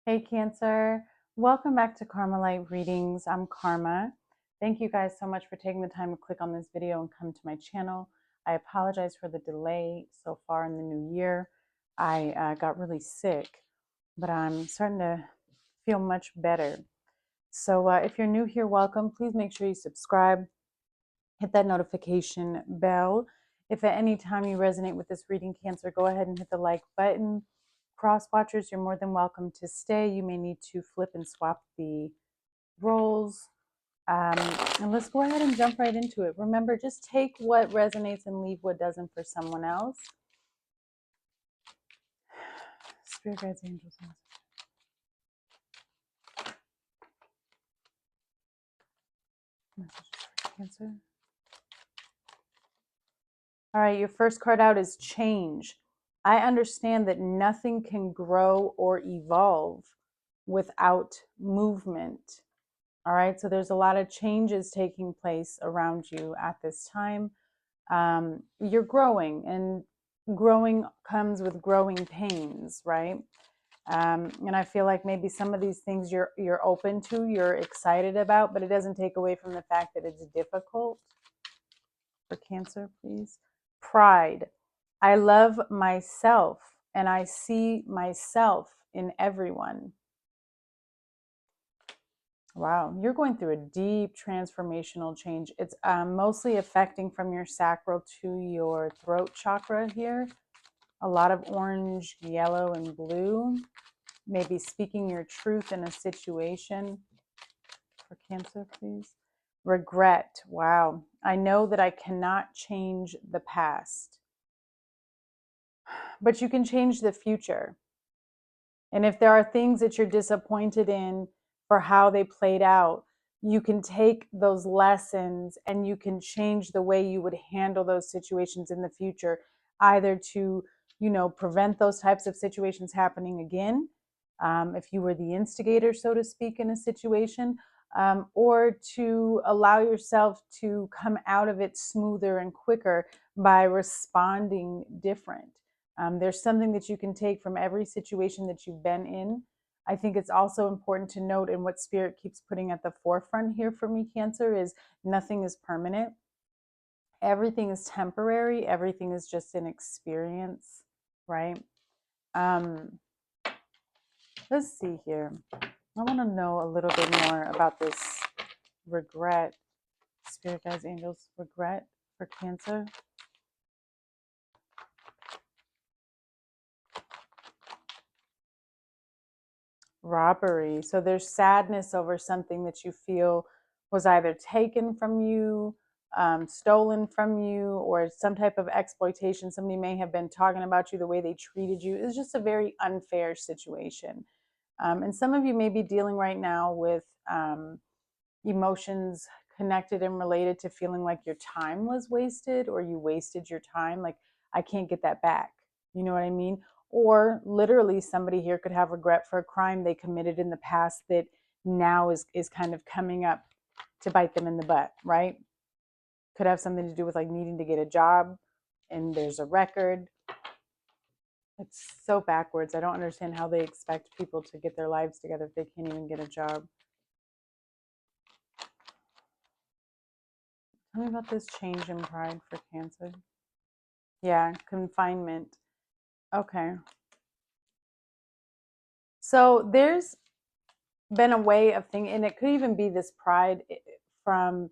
Hey Cancer, welcome back to Karma Light Readings. I'm Karma. Thank you guys so much for taking the time to click on this video and come to my channel. I apologize for the delay so far in the new year. I got really sick, but I'm starting to feel much better. So if you're new here, welcome. Please make sure you subscribe, hit that notification bell. If at any time you resonate with this reading, Cancer, go ahead and hit the like button. Cross watchers, you're more than welcome to stay. You may need to flip and swap the roles. And let's go ahead and jump right into it. Remember, just take what resonates and leave what doesn't for someone else. Spirit guides, angels, messages for Cancer. All right, your first card out is change. I understand that nothing can grow or evolve without movement. All right, so there's a lot of changes taking place around you at this time. You're growing, and growing comes with growing pains, right? And I feel like maybe some of these things you're open to, you're excited about, but it doesn't take away from the fact that it's difficult. For Cancer, please. Pride. I love myself and I see myself in everyone. Wow, you're going through a deep transformational change. It's mostly affecting from your sacral to your throat chakra here. A lot of orange, yellow, and blue. Maybe speaking your truth in a situation. For Cancer, please. Regret. Wow. I know that I cannot change the past, but you can change the future. And if there are things that you're disappointed in for how they played out, you can take those lessons and you can change the way you would handle those situations in the future, either to, prevent those types of situations happening again, if you were the instigator, so to speak, in a situation, or to allow yourself to come out of it smoother and quicker by responding different. There's something that you can take from every situation that you've been in. I think it's also important to note, and what Spirit keeps putting at the forefront here for me, Cancer, is nothing is permanent. Everything is temporary. Everything is just an experience, right? Let's see here. I want to know a little bit more about this regret. Spirit guides, angels, regret for Cancer. Robbery. So there's sadness over something that you feel was either taken from you, stolen from you, or some type of exploitation. Somebody may have been talking about you, the way they treated you. It's just a very unfair situation. And some of you may be dealing right now with emotions connected and related to feeling like your time was wasted, or you wasted your time. Like, I can't get that back. You know what I mean? Or literally somebody here could have regret for a crime they committed in the past that now is kind of coming up to bite them in the butt, right? Could have something to do with like needing to get a job and there's a record. It's so backwards. I don't understand how they expect people to get their lives together if they can't even get a job. Tell me about this change in pride for Cancer. Yeah, confinement. Okay. So there's been a way of thinking, and it could even be this pride from,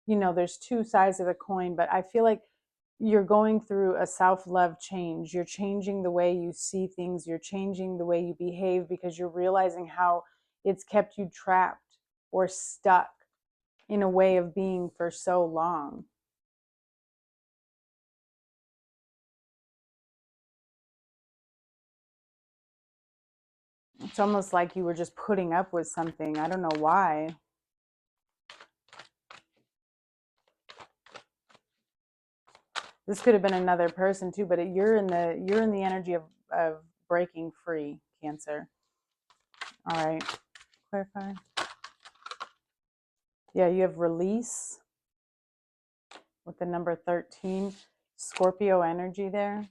there's two sides of the coin, but I feel like you're going through a self-love change. You're changing the way you see things. You're changing the way you behave because you're realizing how it's kept you trapped or stuck in a way of being for so long. It's almost like you were just putting up with something. I don't know why. This could have been another person too, but you're in the energy of breaking free, Cancer. All right, clarify. Yeah, you have release with the number 13, Scorpio energy there.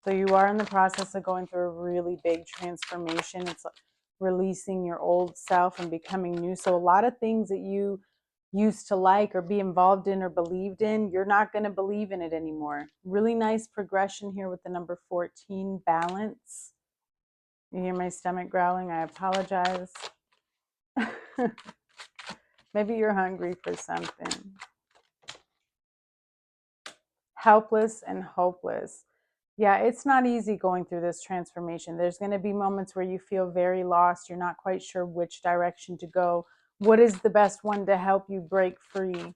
So you are in the process of going through a really big transformation. It's releasing your old self and becoming new. So a lot of things that you used to like or be involved in or believed in, you're not going to believe in it anymore. Really nice progression here with the number 14, balance. You hear my stomach growling? I apologize. Maybe you're hungry for something. Helpless and hopeless. Yeah, it's not easy going through this transformation. There's going to be moments where you feel very lost. You're not quite sure which direction to go. What is the best one to help you break free?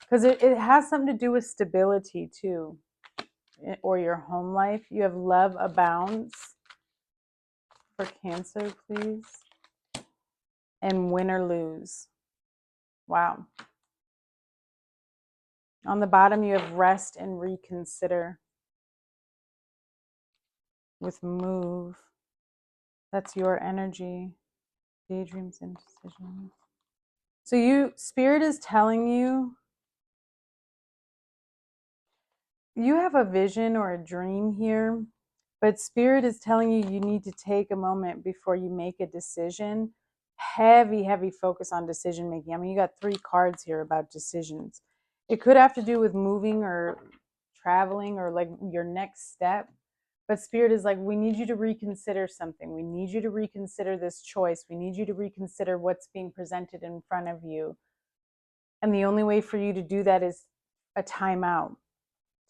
Because it has something to do with stability too, or your home life. You have love abounds for Cancer, please. And win or lose. Wow. On the bottom, you have rest and reconsider with move. That's your energy. Daydreams and decisions. So Spirit is telling you, you have a vision or a dream here, but Spirit is telling you you need to take a moment before you make a decision. Heavy focus on decision making. I mean, you got 3 cards here about decisions. It could have to do with moving or traveling or like your next step. But Spirit is like, we need you to reconsider something. We need you to reconsider this choice. We need you to reconsider what's being presented in front of you. And the only way for you to do that is a timeout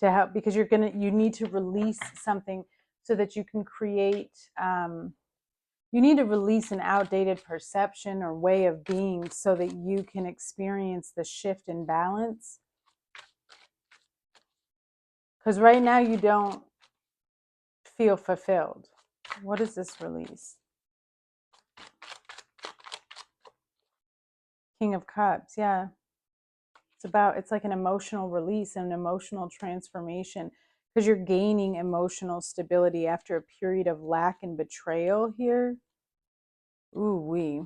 to help, because you need to release something so that you can create, you need to release an outdated perception or way of being so that you can experience the shift in balance. Because right now you don't feel fulfilled. What is this release? King of Cups, yeah. It's like an emotional release and an emotional transformation, because you're gaining emotional stability after a period of lack and betrayal here. Ooh wee.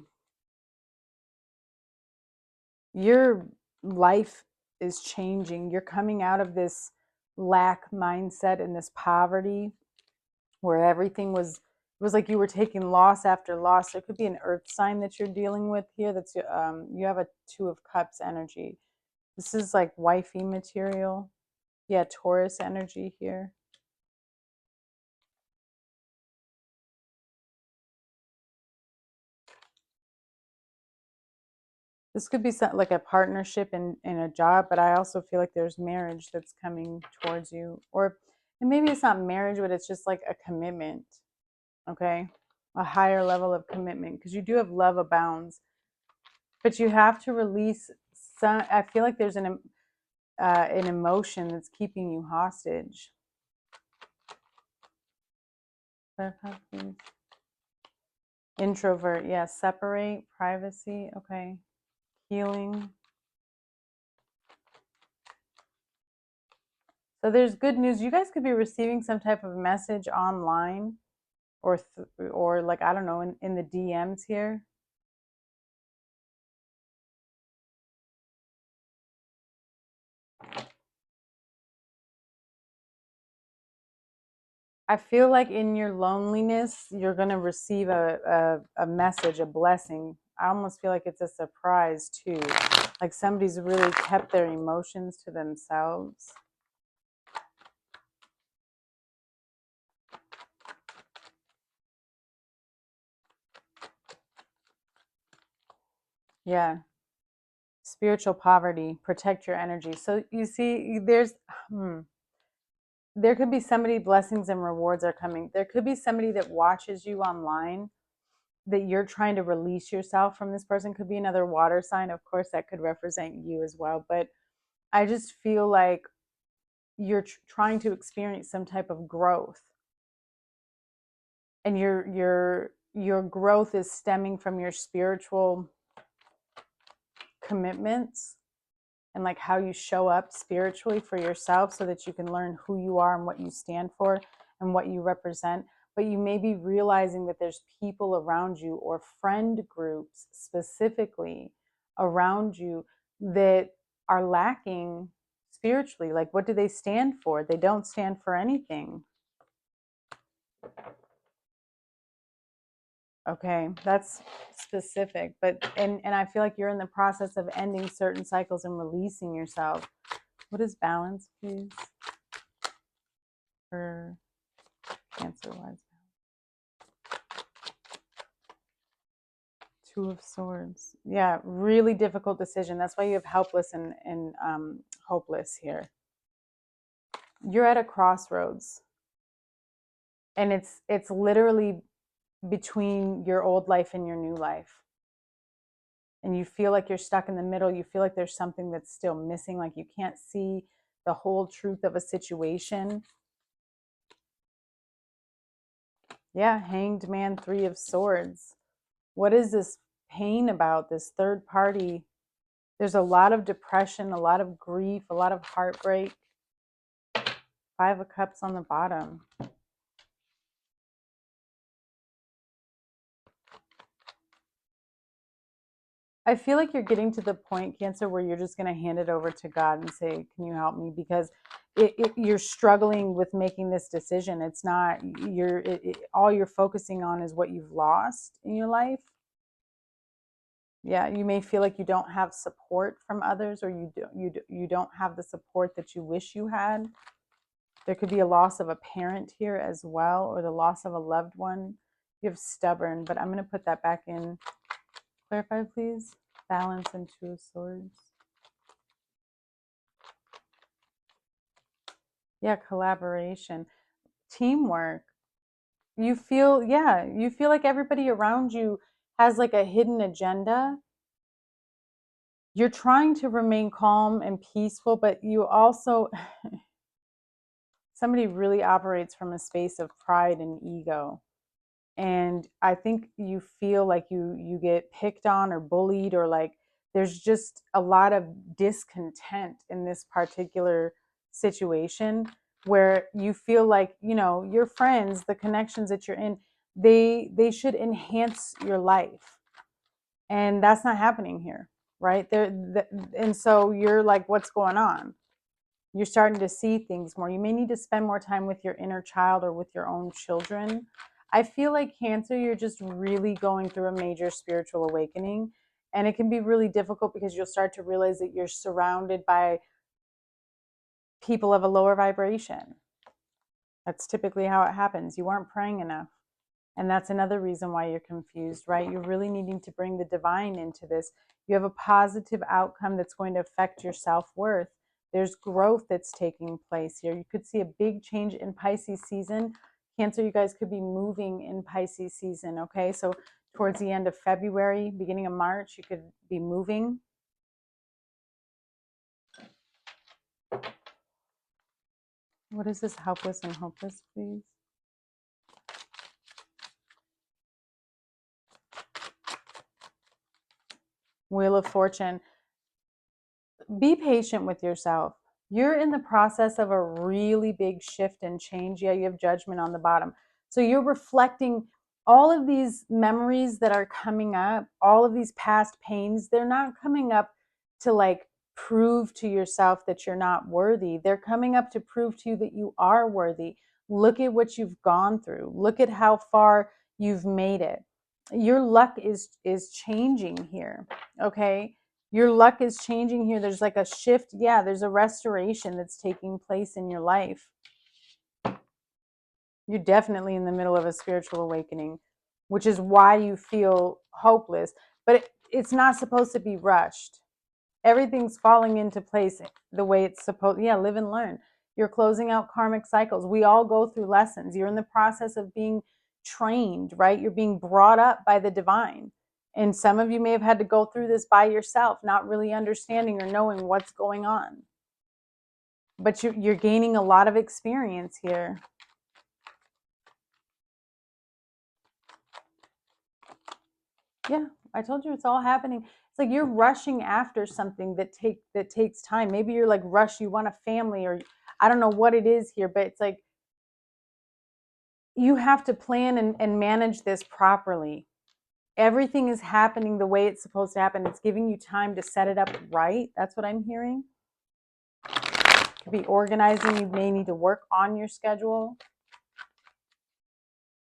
Your life is changing. You're coming out of this lack mindset and this poverty where everything was, it was like you were taking loss after loss. There could be an earth sign that you're dealing with here. That's you have a 2 of Cups energy. This is like wifey material. Yeah, Taurus energy here. This could be something like a partnership in a job, but I also feel like there's marriage that's coming towards you. And maybe it's not marriage, but it's just like a commitment, okay? A higher level of commitment, because you do have love abounds. But you have to release some, I feel like there's an emotion that's keeping you hostage. Introvert, yeah, separate, privacy, okay. Healing. So there's good news. You guys could be receiving some type of message online or like, I don't know, in the DMs here. I feel like in your loneliness, you're going to receive a message, a blessing. I almost feel like it's a surprise too. Like somebody's really kept their emotions to themselves. Yeah. Spiritual poverty, protect your energy. So you see, there could be somebody, blessings and rewards are coming. There could be somebody that watches you online that you're trying to release yourself from. This person could be another water sign. Of course, that could represent you as well. But I just feel like you're trying to experience some type of growth. And your growth is stemming from your spiritual commitments and like how you show up spiritually for yourself so that you can learn who you are and what you stand for and what you represent. But you may be realizing that there's people around you or friend groups specifically around you that are lacking spiritually. Like, what do they stand for? They don't stand for anything. Okay, that's specific, but and I feel like you're in the process of ending certain cycles and releasing yourself. What is balance, please? For Cancer wise. Two of Swords. Yeah, really difficult decision. That's why you have helpless and hopeless here. You're at a crossroads, and it's literally between your old life and your new life. And you feel like you're stuck in the middle. You feel like there's something that's still missing, like you can't see the whole truth of a situation. Yeah, Hanged Man, Three of Swords. What is this pain about, this third party? There's a lot of depression, a lot of grief, a lot of heartbreak. Five of Cups on the bottom. I feel like you're getting to the point, Cancer, where you're just going to hand it over to God and say, can you help me? Because you're struggling with making this decision. It's not, all you're focusing on is what you've lost in your life. Yeah, you may feel like you don't have support from others, or you don't have the support that you wish you had. There could be a loss of a parent here as well, or the loss of a loved one. You have stubborn, but I'm going to put that back in. Clarify, please. Balance and Two of Swords. Yeah, collaboration, teamwork. You feel, yeah, you feel like everybody around you has like a hidden agenda. You're trying to remain calm and peaceful, but you also, somebody really operates from a space of pride and ego. And I think you feel like you get picked on or bullied, or like there's just a lot of discontent in this particular situation, where you feel like, you know, your friends, the connections that you're in, they should enhance your life, and that's not happening here, right there. And so you're like, what's going on? You're starting to see things more. You may need to spend more time with your inner child or with your own children. I feel like, Cancer, you're just really going through a major spiritual awakening. And it can be really difficult because you'll start to realize that you're surrounded by people of a lower vibration. That's typically how it happens. You weren't praying enough. And that's another reason why you're confused, right? You're really needing to bring the divine into this. You have a positive outcome that's going to affect your self-worth. There's growth that's taking place here. You could see a big change in Pisces season. Cancer, you guys could be moving in Pisces season, okay? So towards the end of February, beginning of March, you could be moving. What is this helpless and hopeless, please? Wheel of Fortune. Be patient with yourself. You're in the process of a really big shift and change. Yeah, you have Judgment on the bottom. So you're reflecting all of these memories that are coming up, all of these past pains. They're not coming up to like prove to yourself that you're not worthy. They're coming up to prove to you that you are worthy. Look at what you've gone through. Look at how far you've made it. Your luck is changing here, okay? Your luck is changing here. There's like a shift. Yeah, there's a restoration that's taking place in your life. You're definitely in the middle of a spiritual awakening, which is why you feel hopeless. But it's not supposed to be rushed. Everything's falling into place the way it's supposed. Yeah, live and learn. You're closing out karmic cycles. We all go through lessons. You're in the process of being trained, right? You're being brought up by the divine. And some of you may have had to go through this by yourself, not really understanding or knowing what's going on. But you're gaining a lot of experience here. Yeah, I told you it's all happening. It's like you're rushing after something that takes time. Maybe you're like you want a family, or I don't know what it is here, but it's like you have to plan and manage this properly. Everything is happening the way it's supposed to happen. It's giving you time to set it up right. That's what I'm hearing. Could be organizing. You may need to work on your schedule.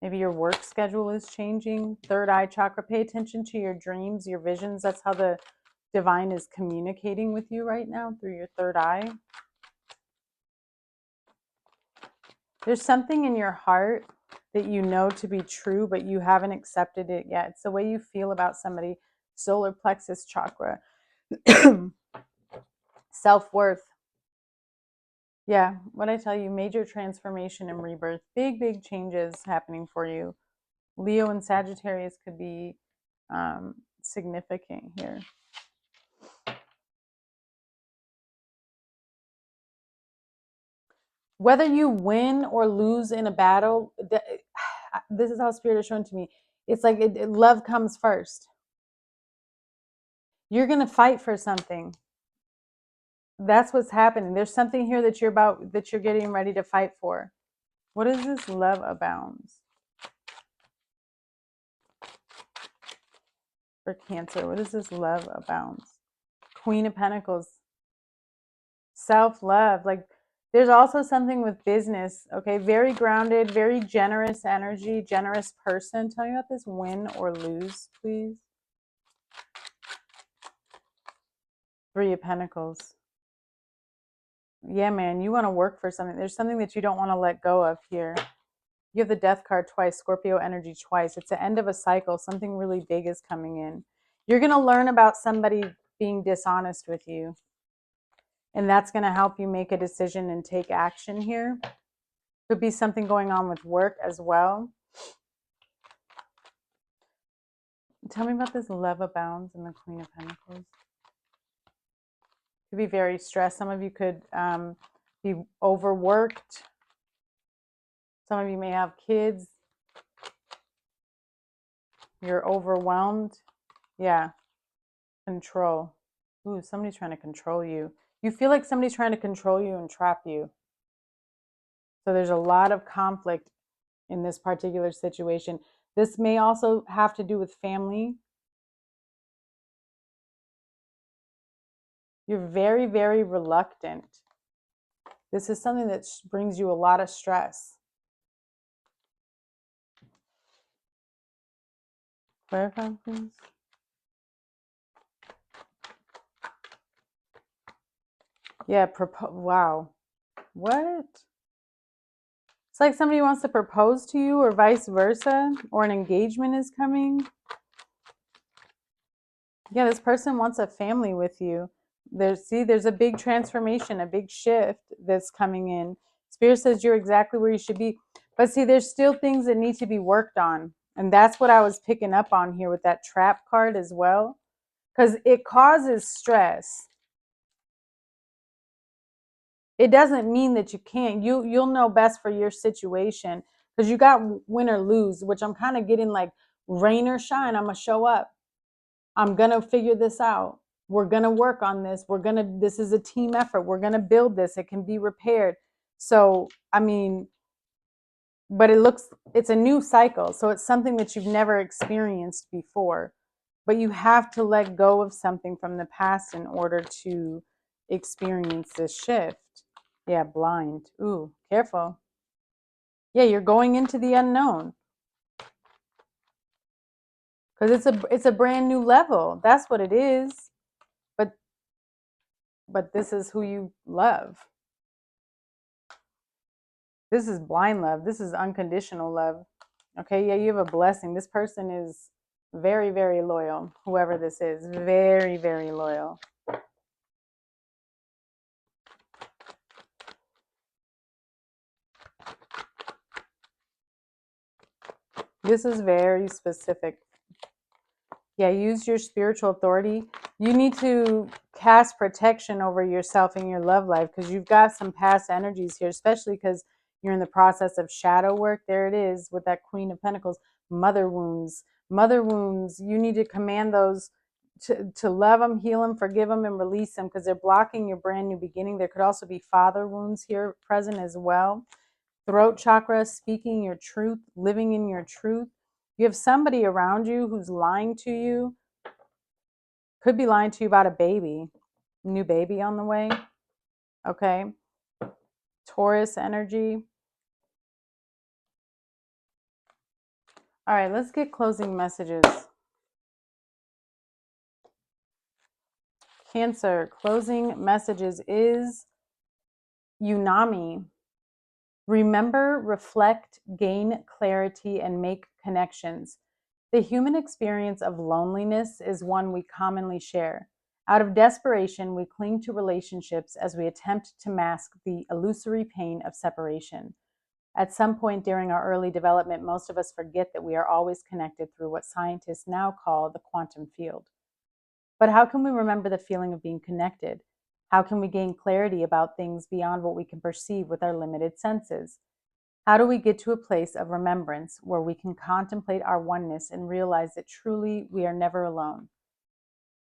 Maybe your work schedule is changing. Third eye chakra, pay attention to your dreams, your visions. That's how the divine is communicating with you right now, through your third eye. There's something in your heart that you know to be true, but you haven't accepted it yet. It's the way you feel about somebody. Solar plexus chakra. Self-worth. Yeah, what I tell you, major transformation and rebirth. Big, big changes happening for you. Leo and Sagittarius could be significant here. Whether you win or lose in a battle, this is how Spirit is showing to me. It's like love comes first. You're going to fight for something. That's what's happening. There's something here that you're getting ready to fight for. What is this? Love abounds. For Cancer, what is this? Love abounds. Queen of Pentacles. Self-love. Like, there's also something with business. Okay, very grounded, very generous energy, generous person. Tell me about this. Win or lose, please. Three of Pentacles. Yeah, man, you want to work for something. There's something that you don't want to let go of here. You have the Death card twice, Scorpio energy twice. It's the end of a cycle. Something really big is coming in. You're going to learn about somebody being dishonest with you. And that's going to help you make a decision and take action here. Could be something going on with work as well. Tell me about this. Love abounds in the Queen of Pentacles. Could be very stressed. Some of you could be overworked. Some of you may have kids. You're overwhelmed. Yeah. Control. Ooh, somebody's trying to control you. You feel like somebody's trying to control you and trap you. So there's a lot of conflict in this particular situation. This may also have to do with family. You're very, very reluctant. This is something that brings you a lot of stress. Clarify, please. Yeah, wow. What? It's like somebody wants to propose to you or vice versa, or an engagement is coming. Yeah, this person wants a family with you. There's a big transformation, a big shift that's coming in. Spirit says you're exactly where you should be. But see, there's still things that need to be worked on. And that's what I was picking up on here with that trap card as well. Because it causes stress. It doesn't mean that you can't. You'll know best for your situation. Because you got win or lose, which I'm kind of getting like rain or shine. I'm going to show up. I'm going to figure this out. We're going to work on this. This is a team effort. We're going to build this. It can be repaired. So, I mean, but it's a new cycle. So it's something that you've never experienced before, but you have to let go of something from the past in order to experience this shift. Yeah, blind. Ooh, careful. Yeah, you're going into the unknown. Because it's a brand new level. That's what it is. But this is who you love. This is blind love. This is unconditional love. Okay, yeah, you have a blessing. This person is very, very loyal. Whoever this is, very, very loyal. This is very specific. Yeah, use your spiritual authority. You need to cast protection over yourself in your love life because you've got some past energies here, especially because you're in the process of shadow work. There it is with that Queen of Pentacles. Mother wounds. Mother wounds. You need to command those to love them, heal them, forgive them, and release them because they're blocking your brand new beginning. There could also be father wounds here present as well. Throat chakra, speaking your truth, living in your truth. You have somebody around you who's lying to you. Could be lying to you about a baby, new baby on the way. Okay. Taurus energy. All right, let's get closing messages. Cancer, closing messages is Unami. Remember, reflect, gain clarity, and make connections. The human experience of loneliness is one we commonly share. Out of desperation, we cling to relationships as we attempt to mask the illusory pain of separation. At some point during our early development, most of us forget that we are always connected through what scientists now call the quantum field. But how can we remember the feeling of being connected? How can we gain clarity about things beyond what we can perceive with our limited senses? How do we get to a place of remembrance where we can contemplate our oneness and realize that truly we are never alone?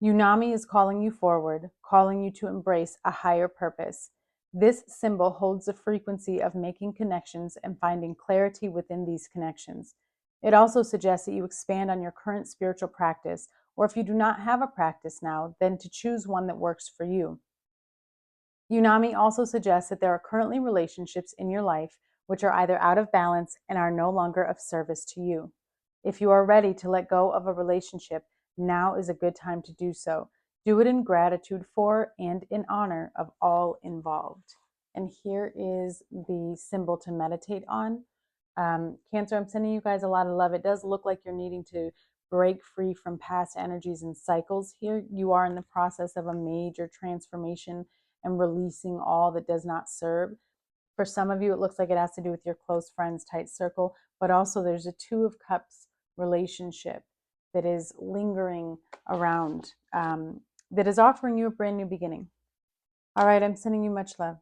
Unami is calling you forward, calling you to embrace a higher purpose. This symbol holds the frequency of making connections and finding clarity within these connections. It also suggests that you expand on your current spiritual practice, or if you do not have a practice now, then to choose one that works for you. Unami also suggests that there are currently relationships in your life which are either out of balance and are no longer of service to you. If you are ready to let go of a relationship, now is a good time to do so. Do it in gratitude for and in honor of all involved. And here is the symbol to meditate on. Cancer, I'm sending you guys a lot of love. It does look like you're needing to break free from past energies and cycles here. You are in the process of a major transformation and releasing all that does not serve. For some of you, it looks like it has to do with your close friends, tight circle, but also there's a Two of Cups relationship that is lingering around, that is offering you a brand new beginning. All right, I'm sending you much love.